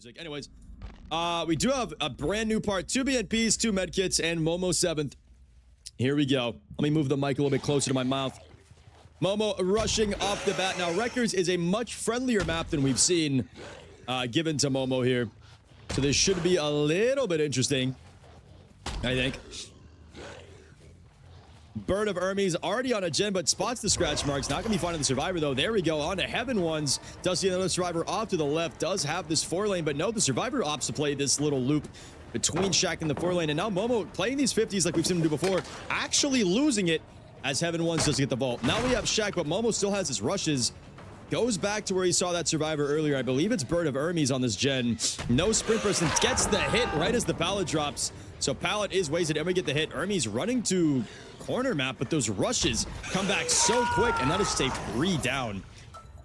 music. Anyways, we do have a brand new part. 2 BNPs, 2 medkits, and MomoSeventh. Here we go. Let me move the mic a little bit closer to my mouth. Momo rushing off the bat. Now, Wreckers is a much friendlier map than we've seen given to Momo here. So this should be a little bit interesting, I think. Bird of Hermes already on a gen, but spots the scratch marks. Not going to be finding the survivor, though. There we go. On to Heaven Ones. Does see another survivor off to the left. Does have this 4 lane, but no, the survivor opts to play this little loop between Shaq and the 4 lane. And now Momo playing these 50s like we've seen him do before, actually losing it as Heaven Ones does get the vault. Now we have Shaq, but Momo still has his rushes. Goes back to where he saw that survivor earlier. I believe it's Bird of Hermes on this gen. No sprint person gets the hit right as the pallet drops. So pallet is wasted and we get the hit. Hermes running to corner map, but those rushes come back so quick, and that is just a 3 down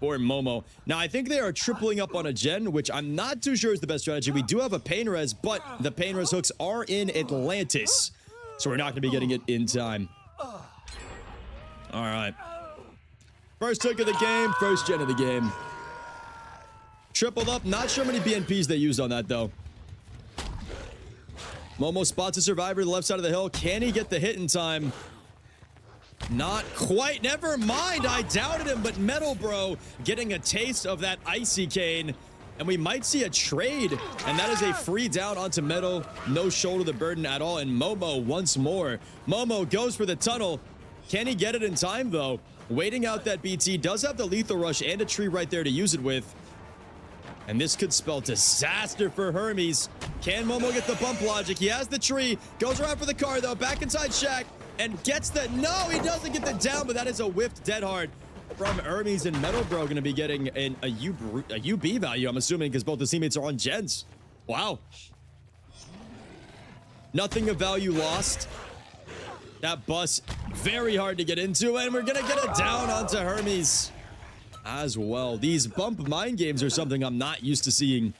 for Momo. Now, I think they are tripling up on a gen, which I'm not too sure is the best strategy. We do have a pain res, but the pain res hooks are in Atlantis, so we're not going to be getting it in time. All right. First hook of the game, first gen of the game. Tripled up. Not sure how many BNPs they used on that, though. Momo spots a survivor to the left side of the hill. Can he get the hit in time? Not quite. Never mind. I doubted him, but Metal Bro getting a taste of that icy cane. And we might see a trade. And that is a free down onto Metal. No shoulder the burden at all. And Momo once more. Momo goes for the tunnel. Can he get it in time, though? Waiting out that BT. Does have the lethal rush and a tree right there to use it with. And this could spell disaster for Hermes. Can Momo get the bump logic? He has the tree. Goes around for the car, though. Back inside Shaq. And gets the... No, he doesn't get the down, but that is a whiffed dead hard from Hermes. And Metal Bro going to be getting a UB value, I'm assuming, because both the teammates are on gens. Wow. Nothing of value lost. That bus, very hard to get into. And we're going to get it down onto Hermes as well. These bump mind games are something I'm not used to seeing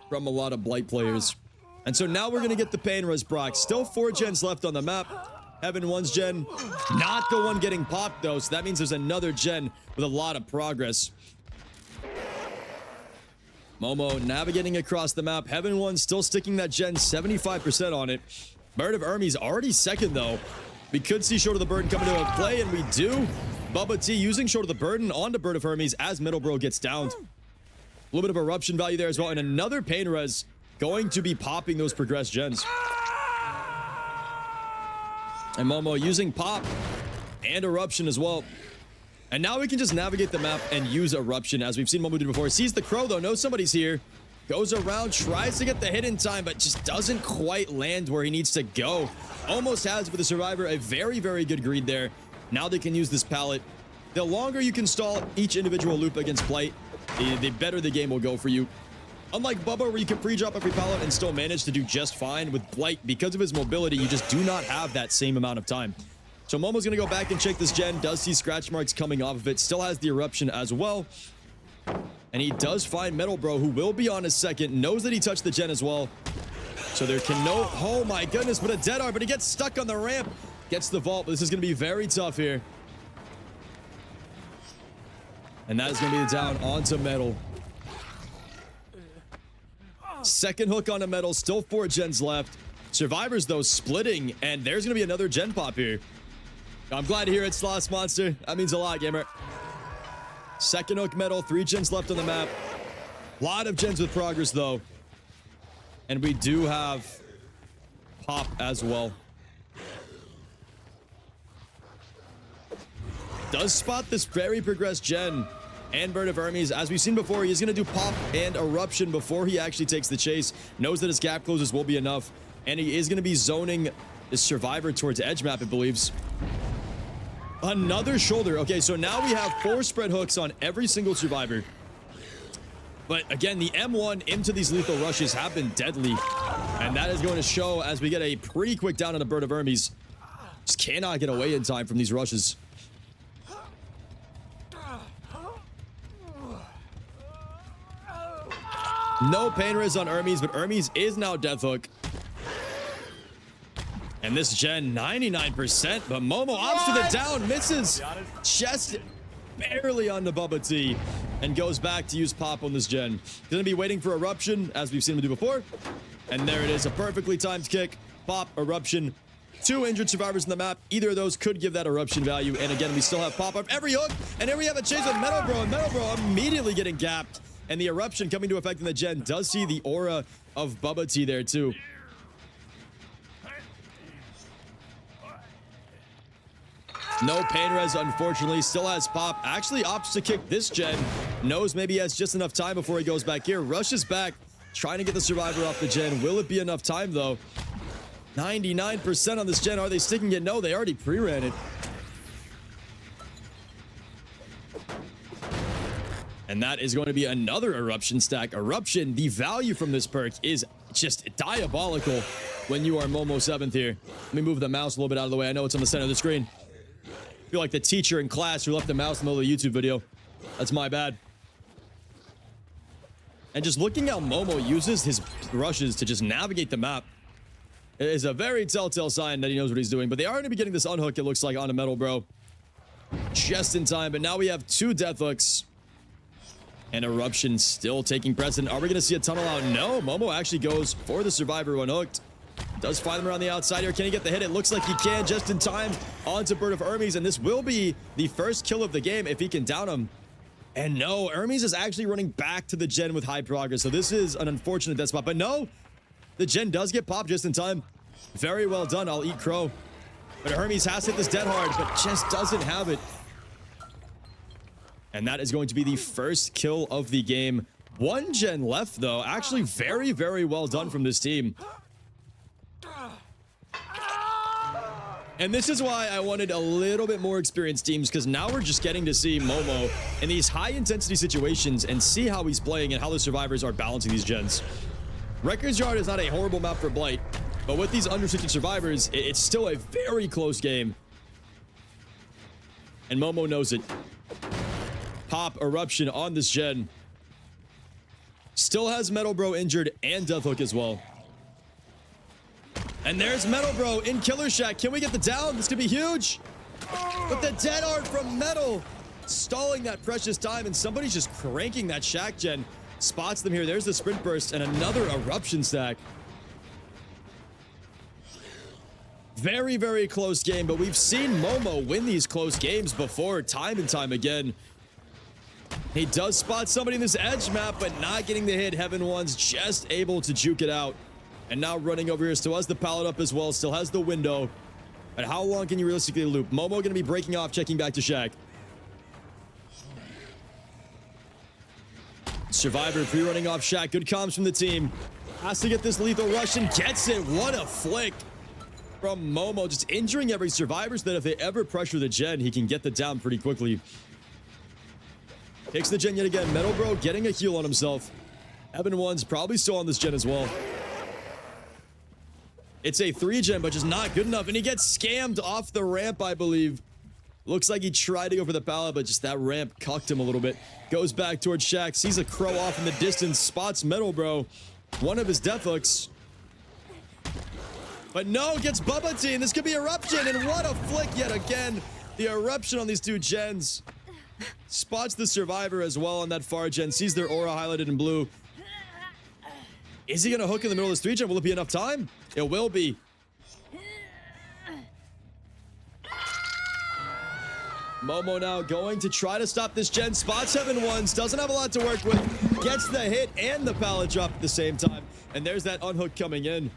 from a lot of Blight players. And so now we're going to get the pain res Brock. Still 4 gens left on the map. Heaven One's gen, not the one getting popped, though. So that means there's another gen with a lot of progress. Momo navigating across the map. Heaven One still sticking that gen, 75% on it. Bird of Hermes already second, though. We could see Shoulder the Burden coming to a play, and we do. Bubba T using Shoulder the Burden onto Bird of Hermes as Middle Bro gets downed. A little bit of eruption value there as well, and another pain res going to be popping those progressed gens. And Momo using pop and eruption as well. And now we can just navigate the map and use eruption as we've seen Momo do before. Sees the crow, though, knows somebody's here. Goes around, tries to get the hit in time, but just doesn't quite land where he needs to go. Almost has it with the survivor. A very, very good greed there. Now they can use this pallet. The longer you can stall each individual loop against Blight, the better the game will go for you. Unlike Bubba, where you can pre-drop every pallet and still manage to do just fine, with Blight, because of his mobility, you just do not have that same amount of time. So Momo's going to go back and check this gen. Does see scratch marks coming off of it. Still has the eruption as well. And he does find Metal Bro, who will be on his second. Knows that he touched the gen as well. So there can no... Oh my goodness, but a dead hard. But he gets stuck on the ramp. Gets the vault. But this is going to be very tough here. And that is going to be the down onto Metal. Second hook onto Metal. Still 4 gens left. Survivors, though, splitting. And there's going to be another gen pop here. I'm glad to hear it, Sloth Monster. That means a lot, gamer. Second hook Metal. 3 gens left on the map. A lot of gens with progress, though. And we do have pop as well. Does spot this very progressed gen and Bird of Hermes. As we've seen before, he's going to do pop and eruption before he actually takes the chase. Knows that his gap closes will be enough. And he is going to be zoning this survivor towards edge map, it believes. Another shoulder. Okay, so now we have 4 spread hooks on every single survivor. But again, the M1 into these lethal rushes have been deadly. And that is going to show as we get a pretty quick down on the Bird of Hermes. Just cannot get away in time from these rushes. No pain res on Hermes, but Hermes is now death hook. And this gen, 99%, but Momo opts to the down, misses. Chest barely on the Bubba T. and goes back to use Pop on this gen. Gonna be waiting for Eruption, as we've seen him do before. And there it is, a perfectly timed kick. Pop, Eruption. 2 injured survivors in the map. Either of those could give that Eruption value. And again, we still have Pop up every hook. And here we have a chase with Metal Bro. And Metal Bro immediately getting gapped. And the Eruption coming to effect in the gen does see the aura of Bubba T there too. No pain res, unfortunately. Still has Pop. Actually opts to kick this gen. Knows maybe he has just enough time before he goes back here. Rushes back, trying to get the survivor off the gen. Will it be enough time though? 99% on this gen. Are they sticking it? No, they already pre-ran it. And that is going to be another Eruption stack. Eruption, the value from this perk is just diabolical when you are MomoSeventh here. Let me move the mouse a little bit out of the way. I know it's on the center of the screen. I feel like the teacher in class who left the mouse in the middle of the YouTube video. That's my bad. And just looking how Momo uses his rushes to just navigate the map is a very telltale sign that he knows what he's doing. But they are going to be getting this unhook, it looks like, on a Metal Bro. Just in time. But now we have 2 death hooks. And Eruption still taking precedent. Are we going to see a tunnel out? No. Momo actually goes for the survivor who unhooked. Does find them around the outside here. Can he get the hit? It looks like he can just in time onto Bird of Hermes. And this will be the first kill of the game if he can down him. And no, Hermes is actually running back to the gen with high progress. So this is an unfortunate death spot. But no, the gen does get popped just in time. Very well done. I'll eat crow. But Hermes has hit this dead hard, but just doesn't have it. And that is going to be the first kill of the game. 1 gen left, though. Actually, very, very well done from this team. And this is why I wanted a little bit more experienced teams, because now we're just getting to see Momo in these high-intensity situations and see how he's playing and how the survivors are balancing these gens. Records Yard is not a horrible map for Blight, but with these unrestricted survivors, it's still a very close game. And Momo knows it. Pop, Eruption on this gen. Still has Metal Bro injured and Death Hook as well. And there's Metal Bro in Killer Shack. Can we get the down? This could be huge. But the dead art from Metal stalling that precious time, and somebody's just cranking that Shack gen. Spots them here. There's the sprint burst and another Eruption stack. Very, very close game, but we've seen Momo win these close games before, time and time again. He does spot somebody in this edge map, but not getting the hit. Heaven One's just able to juke it out. And now running over here, still has the pallet up as well, still has the window. But how long can you realistically loop? Momo going to be breaking off, checking back to Shack. Survivor pre-running off Shack. Good comms from the team. Has to get this lethal rush and gets it. What a flick from Momo. Just injuring every survivor so that if they ever pressure the gen, he can get the down pretty quickly. Takes the gen yet again. Metal Bro getting a heal on himself. Heaven One's probably still on this gen as well. It's a 3 gen, but just not good enough. And he gets scammed off the ramp, I believe. Looks like he tried to go for the pallet, but just that ramp cucked him a little bit. Goes back towards Shack. Sees a crow off in the distance. Spots Metal Bro. One of his death hooks. But no, gets Bubba T. And this could be Eruption. And what a flick yet again. The Eruption on these 2 gens. Spots the survivor as well on that far gen. Sees their aura highlighted in blue. Is he going to hook in the middle of this 3 gen? Will it be enough time? It will be. Momo now going to try to stop this gen. Spots Heaven Ones. Doesn't have a lot to work with. Gets the hit and the pallet drop at the same time. And there's that unhook coming in.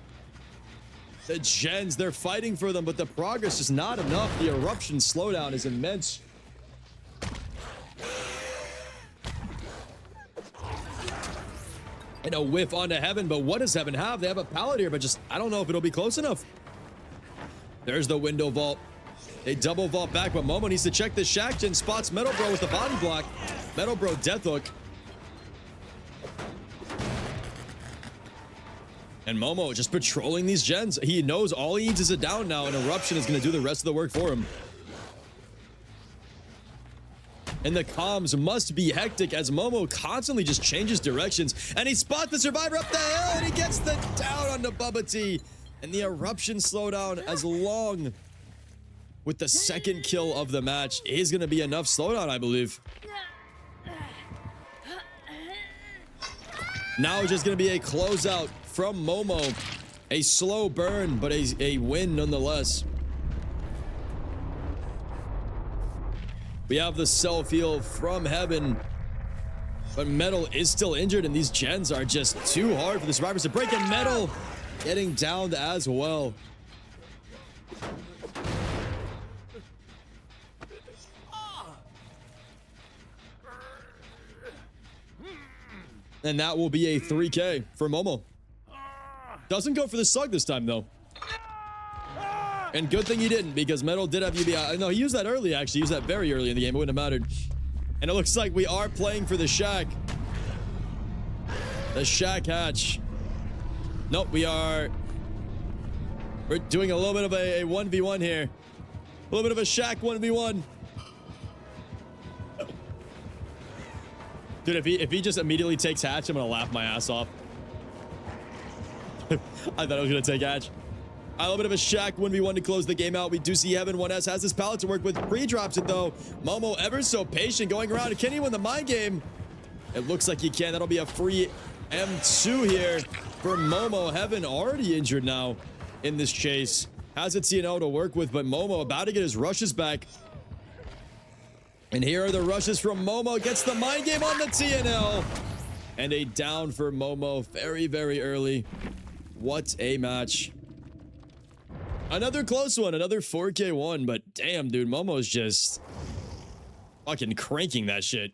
The gens, they're fighting for them, but the progress is not enough. The Eruption slowdown is immense. And a whiff onto Heaven, but what does Heaven have? They have a pallet here, but just, I don't know if it'll be close enough. There's the window vault. They double vault back, but Momo needs to check the Shack gen. Spots Metal Bro with the body block. Metal Bro death hook. And Momo just patrolling these gens. He knows all he needs is a down now, and Eruption is going to do the rest of the work for him. And the comms must be hectic as Momo constantly just changes directions. And he spots the survivor up the hill, and he gets the down onto Bubba T. And the Eruption slowdown, as long with the second kill of the match, is going to be enough slowdown, I believe. Now it's just going to be a closeout from Momo. A slow burn, but a win nonetheless. We have the self-heal from Heaven. But Metal is still injured, and these gens are just too hard for the survivors to break. And Metal getting downed as well. And that will be a 3K for Momo. Doesn't go for the slug this time, though. And good thing he didn't, because Metal did have UBI. No, he used that early, actually. He used that very early in the game. It wouldn't have mattered. And it looks like we are playing for the Shack. The Shack hatch. Nope, we're doing a little bit of a 1v1 here. A little bit of a Shack 1v1. Dude, if he just immediately takes hatch, I'm gonna laugh my ass off. I thought I was gonna take hatch. A little bit of a Shack 1v1 to close the game out. We do see Heaven 1S has his pallet to work with. Pre-drops it though. Momo ever so patient going around. Can he win the mind game? It looks like he can. That'll be a free M2 here for Momo. Heaven already injured now in this chase. Has a TNO to work with, but Momo about to get his rushes back. And here are the rushes from Momo. Gets the mind game on the TNL. And a down for Momo very, very early. What a match. Another close one. Another 4K1. But damn, dude, Momo's just fucking cranking that shit.